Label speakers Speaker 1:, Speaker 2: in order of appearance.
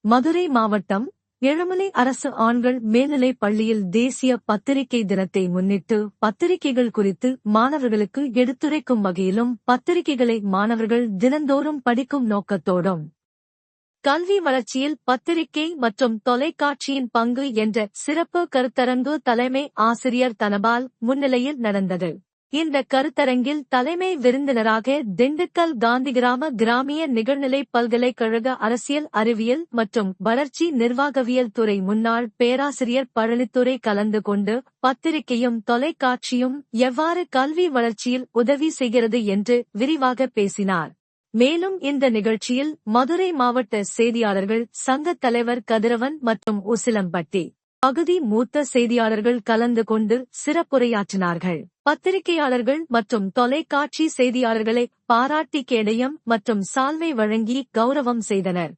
Speaker 1: மதுரை மாவட்டம் எழுமலை அரசு ஆண்கள் மேல்நிலைப் பள்ளியில் தேசிய பத்திரிகை தினத்தை முன்னிட்டு பத்திரிகைகள் குறித்து மாணவர்களுக்கு எடுத்துரைக்கும் வகையிலும் பத்திரிகைகளை மாணவர்கள் தினந்தோறும் படிக்கும் நோக்கத்தோடும் கல்வி வளர்ச்சியில் பத்திரிகை மற்றும் தொலைக்காட்சியின் பங்கு என்ற சிறப்பு கருத்தரங்கு தலைமை ஆசிரியர் தனபால் முன்னிலையில் நடந்தது. இந்த கருத்தரங்கில் தலைமை விருந்தினராக திண்டுக்கல் காந்திகிராம கிராமிய நிகழ்நிலை பல்கலைக்கழக அரசியல் அறிவியல் மற்றும் வளர்ச்சி நிர்வாகவியல் துறை முன்னாள் பேராசிரியர் பழனித்துரை கலந்து கொண்டு பத்திரிகையும் தொலைக்காட்சியும் எவ்வாறு கல்வி வளர்ச்சியில் உதவி செய்கிறது என்று விரிவாக பேசினார். மேலும் இந்த நிகழ்ச்சியில் மதுரை மாவட்ட செய்தியாளர்கள் சங்கத் தலைவர் கதிரவன் மற்றும் உசிலம்பட்டி பகுதி மூத்த செய்தியாளர்கள் கலந்து கொண்டு சிறப்புரையாற்றினார்கள். பத்திரிகையாளர்கள் மற்றும் தொலைக்காட்சி செய்தியாளர்களை பாராட்டி கேடயம் மற்றும் சால்வை வழங்கி கௌரவம் செய்தனர்.